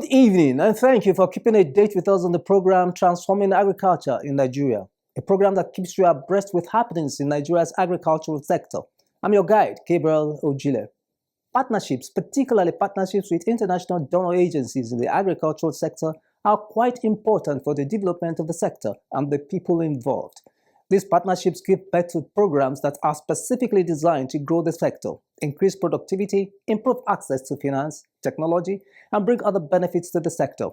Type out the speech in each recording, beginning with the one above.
evening, and thank you for keeping a date with us on the program Transforming Agriculture in Nigeria, a program that keeps you abreast with happenings in Nigeria's agricultural sector. I'm your guide, Gabriel Ojile. Partnerships, particularly partnerships with international donor agencies in the agricultural sector, are quite important for the development of the sector and the people involved. These partnerships give birth to programs that are specifically designed to grow the sector, increase productivity, improve access to finance, technology, and bring other benefits to the sector.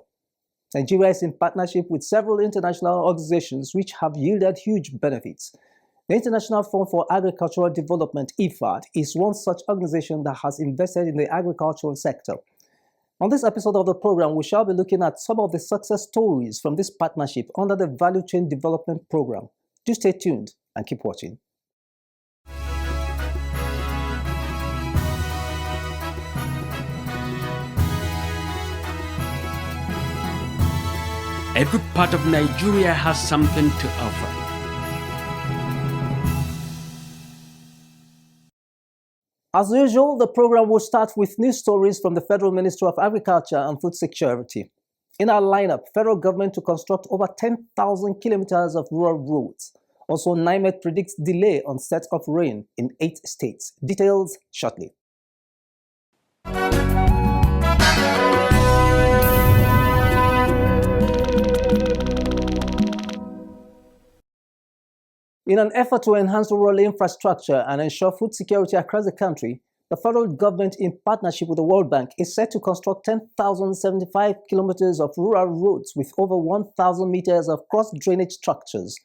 Nigeria is in partnership with several international organizations which have yielded huge benefits. The International Fund for Agricultural Development, IFAD, is one such organization that has invested in the agricultural sector. On this episode of the program, we shall be looking at some of the success stories from this partnership under the Value Chain Development Program. Do stay tuned and keep watching. Every part of Nigeria has something to offer. As usual, the program will start with news stories from the Federal Ministry of Agriculture and Food Security. In our lineup, federal government to construct over 10,000 kilometers of rural roads. Also, Newage predicts delay on set of rain in 8 states. Details shortly. In an effort to enhance rural infrastructure and ensure food security across the country, the federal government, in partnership with the World Bank, is set to construct 10,075 kilometers of rural roads with over 1,000 meters of cross-drainage structures.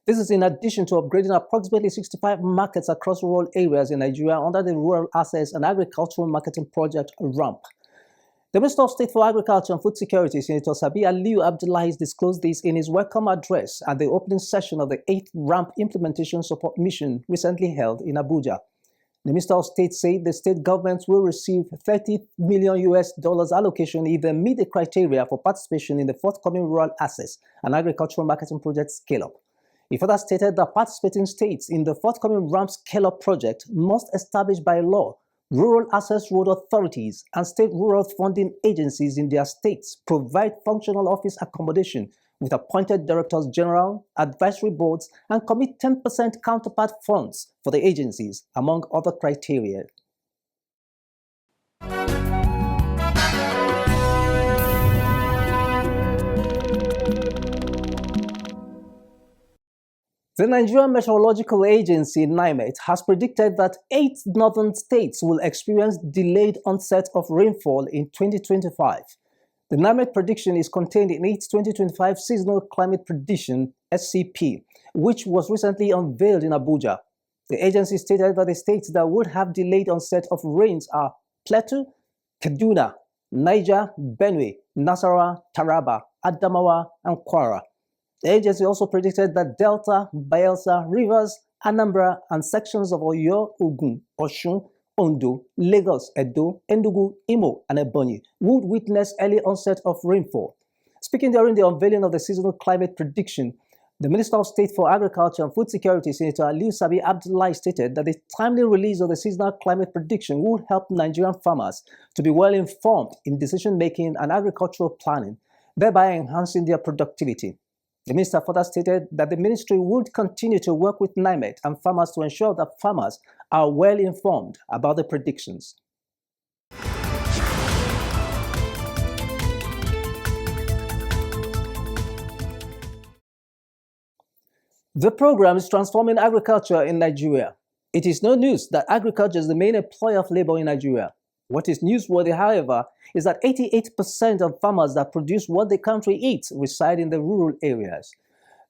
This is in addition to upgrading approximately 65 markets across rural areas in Nigeria under the Rural Access and Agricultural Marketing Project (RAMP). The Minister of State for Agriculture and Food Security, Senator Sabi Aliyu Abdullahi, disclosed this in his welcome address at the opening session of the 8th RAMP Implementation Support Mission recently held in Abuja. The Minister of State said the state governments will receive $30 million allocation if they meet the criteria for participation in the forthcoming Rural Access and Agricultural Marketing Project Scale-Up. He further stated that participating states in the forthcoming RAMP Scale-Up project must establish by law rural access road authorities and state rural funding agencies in their states, provide functional office accommodation with appointed directors general, advisory boards, and commit 10% counterpart funds for the agencies, among other criteria. The Nigerian Meteorological Agency, NIMET, has predicted that 8 northern states will experience delayed onset of rainfall in 2025. The NIMET prediction is contained in its 2025 Seasonal Climate Prediction (SCP), which was recently unveiled in Abuja. The agency stated that the states that would have delayed onset of rains are Plateau, Kaduna, Niger, Benue, Nasarawa, Taraba, Adamawa, and Kwara. The agency also predicted that Delta, Bayelsa, Rivers, Anambra, and sections of Oyo, Ogun, Osun, Ondo, Lagos, Edo, Enugu, Imo, and Ebonyi would witness early onset of rainfall. Speaking during the unveiling of the seasonal climate prediction, the Minister of State for Agriculture and Food Security, Senator Aliyu Sabi Abdullahi, stated that the timely release of the seasonal climate prediction would help Nigerian farmers to be well informed in decision-making and agricultural planning, thereby enhancing their productivity. The minister further stated that the ministry would continue to work with NIMET and farmers to ensure that farmers are well informed about the predictions. The program is transforming agriculture in Nigeria. It is no news that agriculture is the main employer of labor in Nigeria. What is newsworthy, however, is that 88% of farmers that produce what the country eats reside in the rural areas.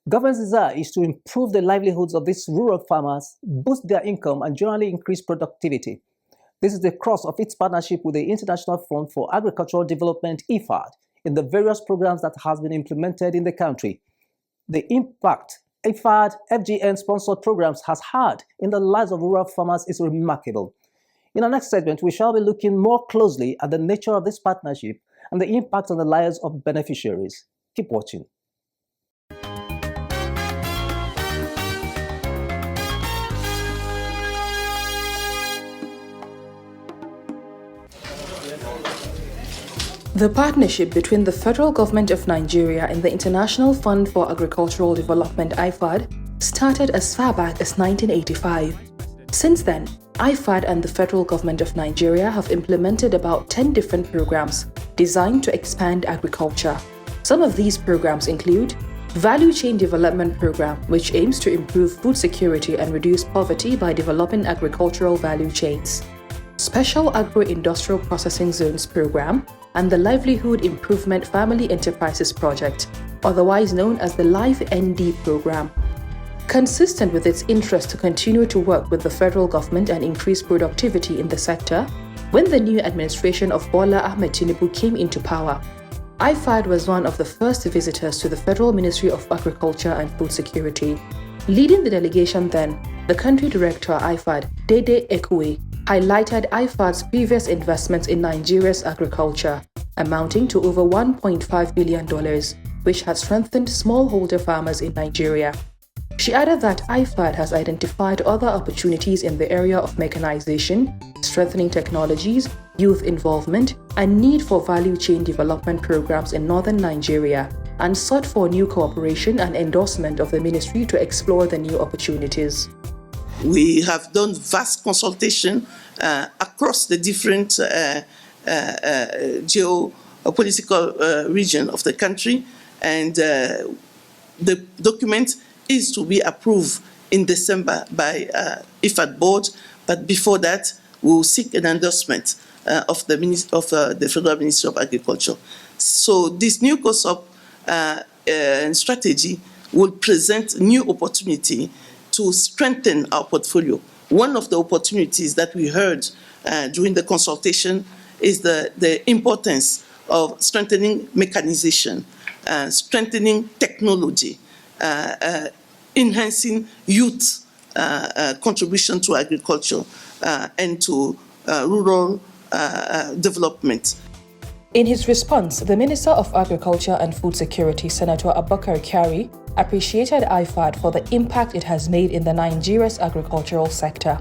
Government's desire is to improve the livelihoods of these rural farmers, boost their income, and generally increase productivity. This is the crux of its partnership with the International Fund for Agricultural Development, IFAD, in the various programs that has been implemented in the country. The impact IFAD FGN-sponsored programs has had in the lives of rural farmers is remarkable. In our next segment, we shall be looking more closely at the nature of this partnership and the impact on the lives of beneficiaries. Keep watching. The partnership between the federal government of Nigeria and the International Fund for Agricultural Development IFAD started as far back as 1985. Since then, IFAD and the federal government of Nigeria have implemented about 10 different programs designed to expand agriculture. Some of these programs include Value Chain Development Program, which aims to improve food security and reduce poverty by developing agricultural value chains, Special Agro-Industrial Processing Zones Program, and the Livelihood Improvement Family Enterprises Project, otherwise known as the LIFE-ND program. Consistent with its interest to continue to work with the federal government and increase productivity in the sector, when the new administration of Bola Ahmed Tinubu came into power, IFAD was one of the first visitors to the Federal Ministry of Agriculture and Food Security. Leading the delegation then, the country director IFAD, Dede Ekwe, highlighted IFAD's previous investments in Nigeria's agriculture, amounting to over $1.5 billion, which has strengthened smallholder farmers in Nigeria. She added that IFAD has identified other opportunities in the area of mechanization, strengthening technologies, youth involvement, and need for value chain development programs in northern Nigeria, and sought for new cooperation and endorsement of the ministry to explore the new opportunities. We have done vast consultation across the different geopolitical region of the country, and the document is to be approved in December by IFAD board, but before that, we will seek an endorsement of the Federal Ministry of Agriculture. So this new COSOP strategy will present new opportunity to strengthen our portfolio. One of the opportunities that we heard during the consultation is the importance of strengthening mechanization, strengthening technology, enhancing youth contribution to agriculture and to rural development. In his response, the Minister of Agriculture and Food Security, Senator Abubakar Kyari, appreciated IFAD for the impact it has made in the Nigeria's agricultural sector,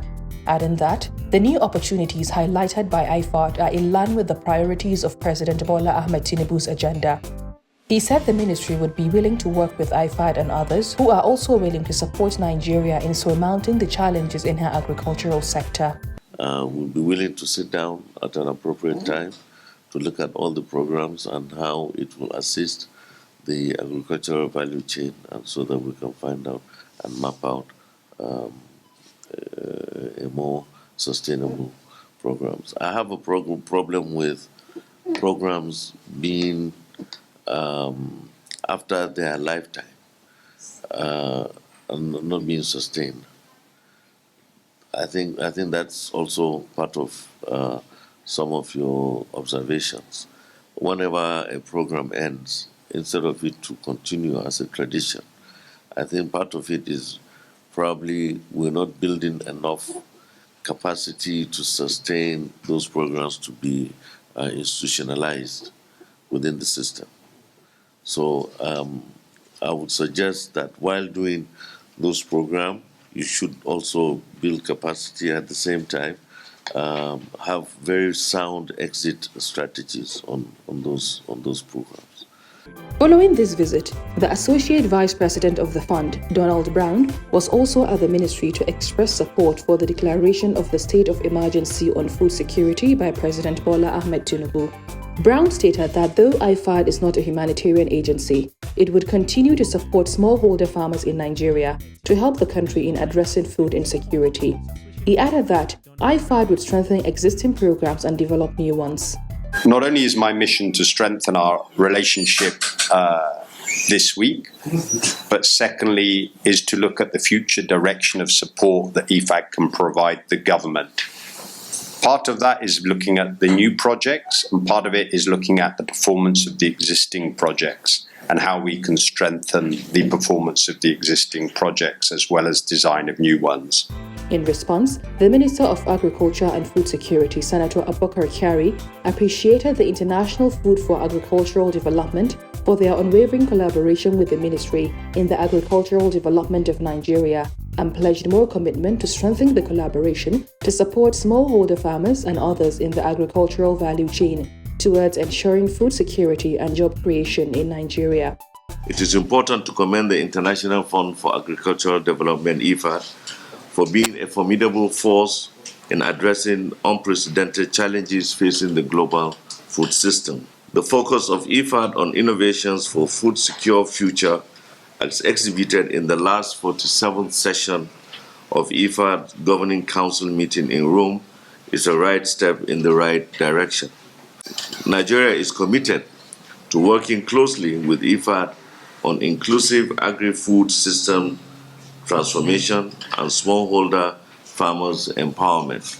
adding that the new opportunities highlighted by IFAD are in line with the priorities of President Bola Ahmed Tinubu's agenda. He said the ministry would be willing to work with IFAD and others who are also willing to support Nigeria in surmounting the challenges in her agricultural sector. We'll be willing to sit down at an appropriate time to look at all the programs and how it will assist the agricultural value chain, and so that we can find out and map out a more sustainable programs. I have a problem with programs being after their lifetime and not being sustained. I think that's also part of some of your observations. Whenever a program ends, instead of it to continue as a tradition, I think part of it is probably we're not building enough capacity to sustain those programs to be institutionalized within the system. So I would suggest that while doing those programs, you should also build capacity at the same time, have very sound exit strategies on those programs. Following this visit, the Associate Vice President of the Fund, Donald Brown, was also at the ministry to express support for the declaration of the state of emergency on food security by President Bola Ahmed Tinubu. Brown stated that though IFAD is not a humanitarian agency, it would continue to support smallholder farmers in Nigeria to help the country in addressing food insecurity. He added that IFAD would strengthen existing programs and develop new ones. Not only is my mission to strengthen our relationship this week, but secondly is to look at the future direction of support that IFAD can provide the government. Part of that is looking at the new projects, and part of it is looking at the performance of the existing projects and how we can strengthen the performance of the existing projects as well as design of new ones. In response, the Minister of Agriculture and Food Security, Senator Abubakar Kyari, appreciated the International Food for Agricultural Development for their unwavering collaboration with the ministry in the agricultural development of Nigeria, and pledged more commitment to strengthen the collaboration to support smallholder farmers and others in the agricultural value chain towards ensuring food security and job creation in Nigeria. It is important to commend the International Fund for Agricultural Development, IFAD, for being a formidable force in addressing unprecedented challenges facing the global food system. The focus of IFAD on innovations for food secure future, as exhibited in the last 47th session of IFAD Governing Council meeting in Rome, is a right step in the right direction. Nigeria is committed to working closely with IFAD on inclusive agri-food system transformation and smallholder farmers empowerment.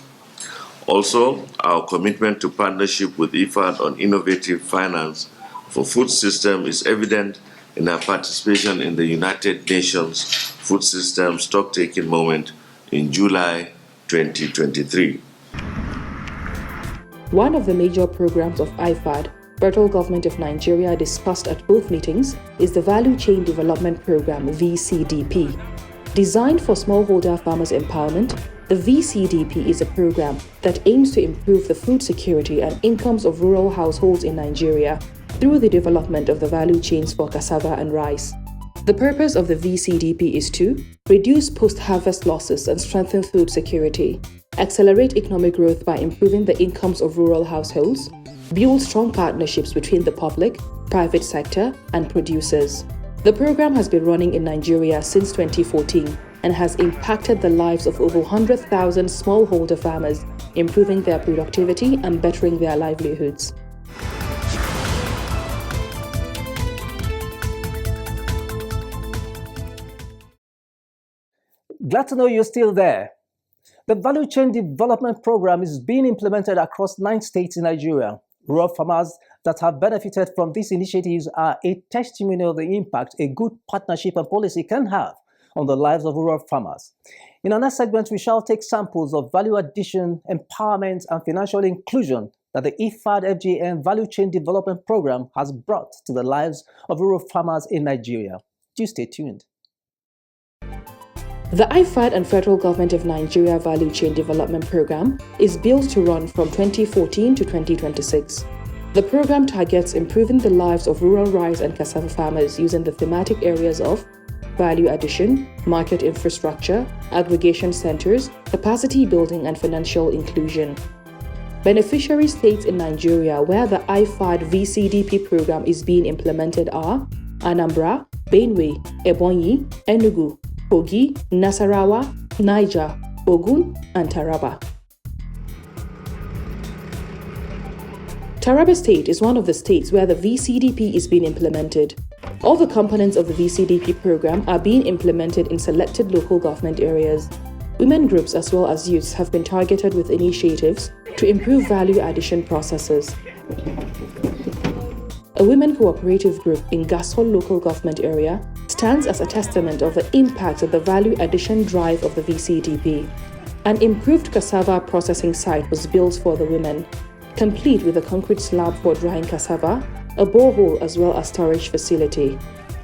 Also, our commitment to partnership with IFAD on innovative finance for food system is evident in our participation in the United Nations Food System Stocktaking Moment in July 2023. One of the major programs of IFAD, Federal Government of Nigeria, discussed at both meetings is the Value Chain Development Program, VCDP. Designed for smallholder farmers' empowerment, the VCDP is a program that aims to improve the food security and incomes of rural households in Nigeria through the development of the value chains for cassava and rice. The purpose of the VCDP is to reduce post-harvest losses and strengthen food security, accelerate economic growth by improving the incomes of rural households, build strong partnerships between the public, private sector, and producers. The program has been running in Nigeria since 2014 and has impacted the lives of over 100,000 smallholder farmers, improving their productivity and bettering their livelihoods. Glad to know you're still there. The Value Chain Development Program is being implemented across 9 states in Nigeria. Rural farmers that have benefited from these initiatives are a testimony of the impact a good partnership and policy can have on the lives of rural farmers. In our next segment, we shall take samples of value addition, empowerment, and financial inclusion that the IFAD FGN Value Chain Development Program has brought to the lives of rural farmers in Nigeria. Do stay tuned. The IFAD and Federal Government of Nigeria Value Chain Development Program is built to run from 2014 to 2026. The program targets improving the lives of rural rice and cassava farmers using the thematic areas of value addition, market infrastructure, aggregation centers, capacity building, and financial inclusion. Beneficiary states in Nigeria where the IFAD VCDP program is being implemented are Anambra, Benue, Ebonyi, Enugu, Kogi, Nasarawa, Niger, Ogun, and Taraba. Taraba State is one of the states where the VCDP is being implemented. All the components of the VCDP program are being implemented in selected local government areas. Women groups as well as youths have been targeted with initiatives to improve value addition processes. A women cooperative group in Gasol local government area stands as a testament of the impact of the value addition drive of the VCDP. An improved cassava processing site was built for the women, complete with a concrete slab for drying cassava, a borehole as well as storage facility.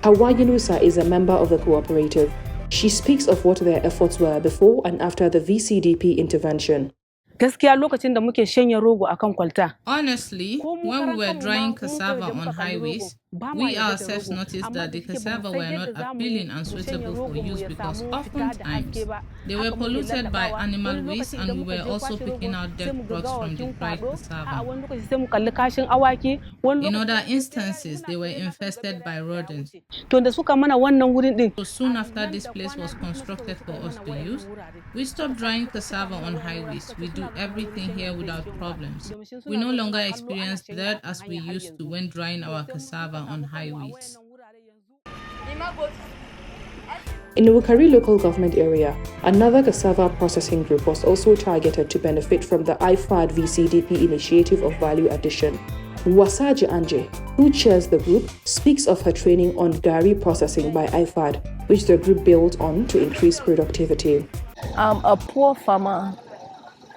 Hawa Yunusa is a member of the cooperative. She speaks of what their efforts were before and after the VCDP intervention. Honestly, when we were drying cassava on highways, we ourselves noticed that the cassava were not appealing and suitable for use because oftentimes they were polluted by animal waste and we were also picking out dead crops from the dried cassava. In other instances, they were infested by rodents. So soon after this place was constructed for us to use, we stopped drying cassava on highways. We do everything here without problems. We no longer experience dirt as we used to when drying our cassava on highways. In the Wukari local government area, another cassava processing group was also targeted to benefit from the IFAD VCDP initiative of value addition. Wasaji Anje, who chairs the group, speaks of her training on gari processing by IFAD, which the group built on to increase productivity. I'm a poor farmer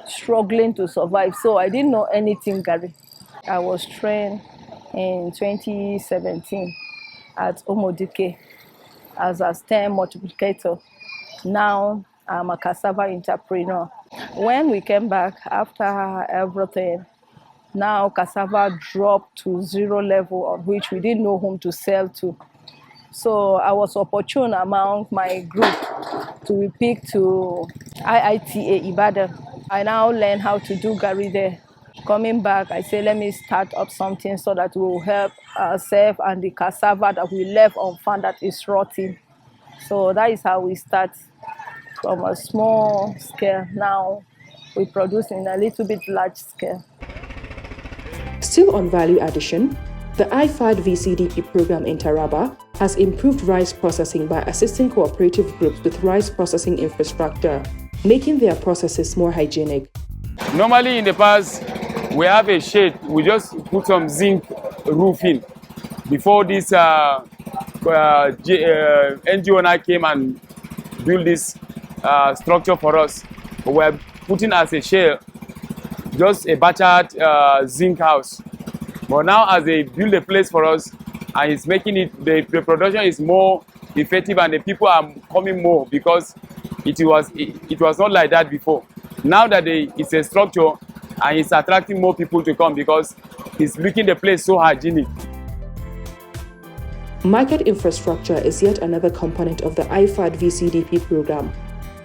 struggling to survive, so I didn't know anything gari. I was trained in 2017 at Omodike as a STEM multiplicator. Now I'm a cassava entrepreneur. When we came back after everything, Now cassava dropped to zero level, on which we didn't know whom to sell to. So I was opportune among my group to be picked to IITA Ibadan. I now learned how to do gari there. Coming back, I say, let me start up something so that we will help ourselves and the cassava that we left on farm that is rotting. So that is how we start from a small scale. Now we produce in a little bit large scale. Still on value addition, the IFAD VCDP program in Taraba has improved rice processing by assisting cooperative groups with rice processing infrastructure, making their processes more hygienic. Normally in the past, we have a shade, we just put some zinc roofing. Before this NGO came and built this structure for us, we're putting as a shell just a battered zinc house. But now as they build a place for us, and it's making it, the production is more effective and the people are coming more, because it was not like that before. Now that it's a structure and it's attracting more people to come because it's making the place so hygienic. Market infrastructure is yet another component of the IFAD VCDP program.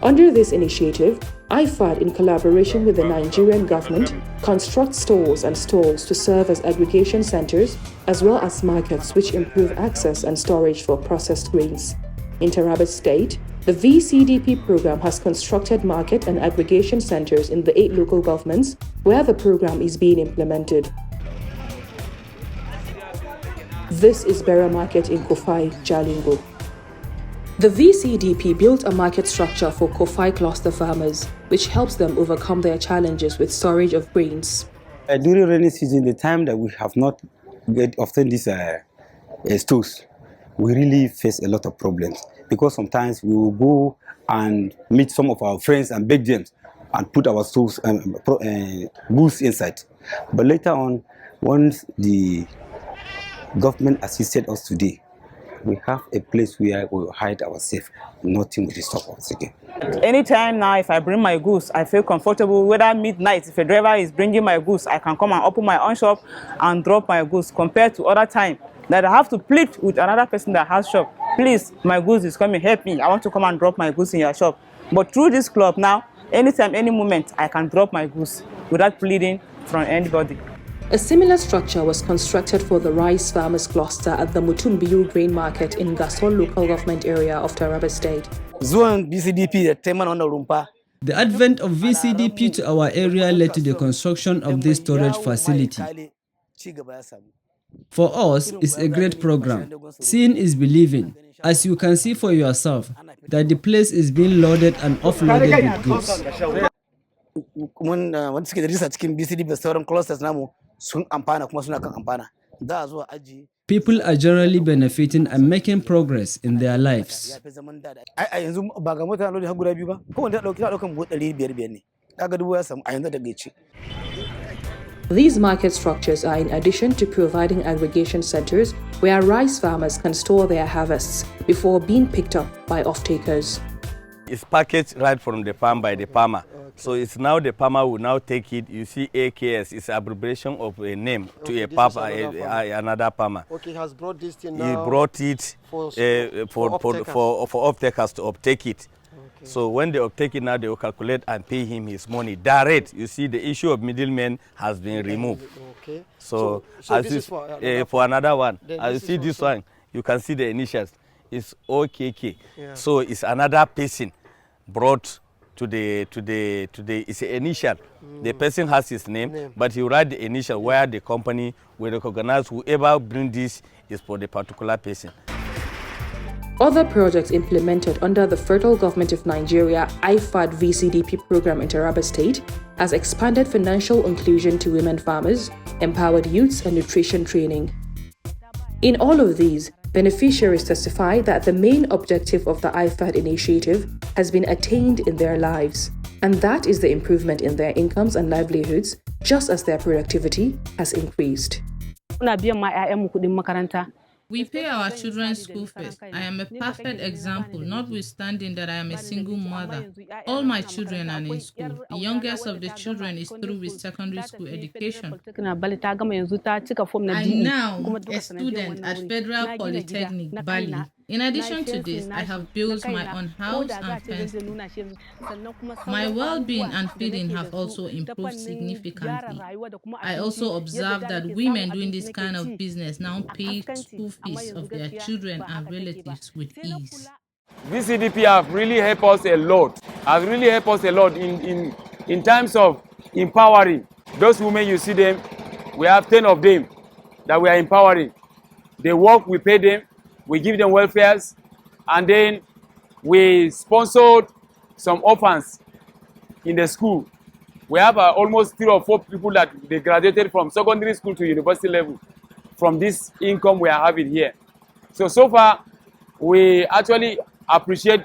Under this initiative, IFAD, in collaboration with the Nigerian government, constructs stores and stalls to serve as aggregation centers, as well as markets which improve access and storage for processed grains. In Taraba State, the VCDP program has constructed market and aggregation centers in the 8 local governments where the program is being implemented. This is Bera Market in Kofai, Jalingo. The VCDP built a market structure for Kofai cluster farmers, which helps them overcome their challenges with storage of grains. During rainy season, the time that we have not obtained these stores, we really face a lot of problems, because sometimes we will go and meet some of our friends and beg them and put our stores goods inside. But later on, once the government assisted us today, we have a place where we hide ourselves. Nothing will stop us again. Anytime now, if I bring my goods, I feel comfortable. Whether midnight, if a driver is bringing my goods, I can come and open my own shop and drop my goods, compared to other time that I have to plead with another person that has shop. Please, my goods is coming, help me. I want to come and drop my goods in your shop. But through this club now, anytime, any moment, I can drop my goods without pleading from anybody. A similar structure was constructed for the rice farmers cluster at the Mutumbiu grain market in Gasol local government area of Taraba State. The advent of VCDP to our area led to the construction of this storage facility. For us, it's a great program. Seeing is believing. As you can see for yourself, that the place is being loaded and offloaded with goods. People are generally benefiting and making progress in their lives. These market structures are in addition to providing aggregation centers where rice farmers can store their harvests before being picked up by off-takers. It's packaged right from the farm by the farmer. So it's now the farmer will now take it. You see AKS, it's abbreviation of a name to a farmer, another farmer. Okay, he has brought this thing now. He brought it for off-takers to uptake it. Okay. So when they uptake it now, they will calculate and pay him his money direct. You see, the issue of middlemen has been removed. Okay. So this is for another one. As you see this one, you can see the initials. It's OKK. Yeah. So it's another person brought to the it's an initial. The person has his name, but he write the initial where the company will recognize whoever bring this is for the particular person. Other projects implemented under the Federal Government of Nigeria IFAD VCDP program in Taraba State has expanded financial inclusion to women farmers, empowered youths, and nutrition training. In all of these, beneficiaries testify that the main objective of the IFAD initiative has been attained in their lives, and that is the improvement in their incomes and livelihoods, just as their productivity has increased. We pay our children's school fees. I am a perfect example, notwithstanding that I am a single mother. All my children are in school. The youngest of the children is through with secondary school education. I'm now a student at Federal Polytechnic, Bali. In addition to this, I have built my own house and fence. My well-being and feeding have also improved significantly. I also observe that women doing this kind of business now pay school fees of their children and relatives with ease. VCDP have really helped us a lot. In terms of empowering those women. You see them, we have 10 of them that we are empowering. They work, we pay them, we give them welfares, and then we sponsored some orphans in the school. We have almost 3 or 4 people that they graduated from secondary school to university level from this income we are having here. So far, we actually appreciate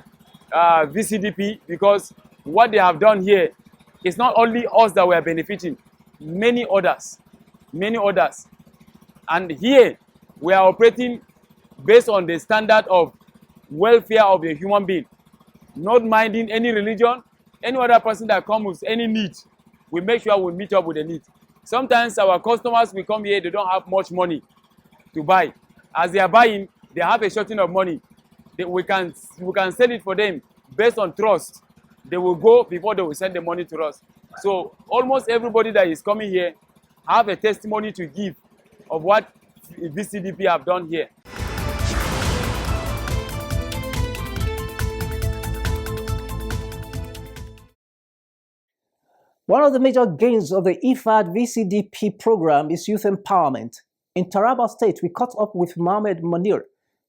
VCDP because what they have done here is not only us that we are benefiting, many others. And here, we are operating based on the standard of welfare of the human being, not minding any religion, any other person that comes with any need. We make sure we meet up with the need. Sometimes our customers will come here, they don't have much money to buy. As they are buying, they have a shortage of money. We can sell it for them based on trust. They will go before they will send the money to us. So almost everybody that is coming here have a testimony to give of what VCDP have done here. One of the major gains of the IFAD VCDP program is youth empowerment. In Taraba State, we caught up with Mohamed Munir,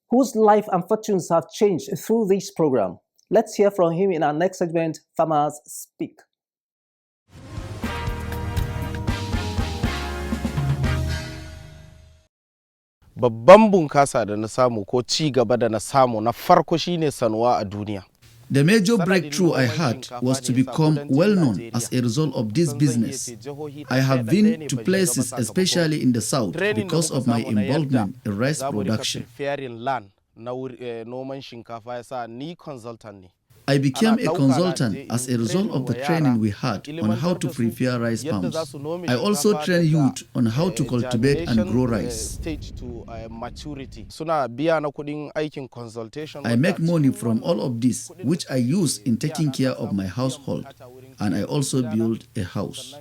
whose life and fortunes have changed through this program. Let's hear from him in our next segment, Farmers Speak. Babban bunkasa da na samu ko ci gaba da na samu na farko shine sanuwa a duniya. The major breakthrough I had was to become well-known as a result of this business. I have been to places, especially in the south, because of my involvement in rice production. I became a consultant as a result of the training we had on how to prepare rice palms. I also train youth on how to cultivate and grow rice. I make money from all of this, which I use in taking care of my household, and I also build a house.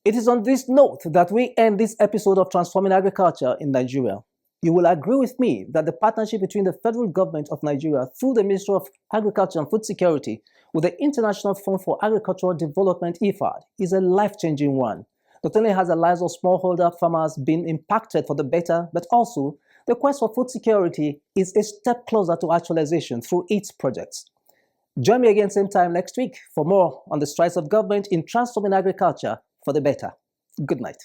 It is on this note that we end this episode of Transforming Agriculture in Nigeria. You will agree with me that the partnership between the federal government of Nigeria through the Ministry of Agriculture and Food Security with the International Fund for Agricultural Development, IFAD, is a life-changing one. Not only has the lives of smallholder farmers been impacted for the better, but also the quest for food security is a step closer to actualization through its projects. Join me again same time next week for more on the strides of government in transforming agriculture for the better. Good night.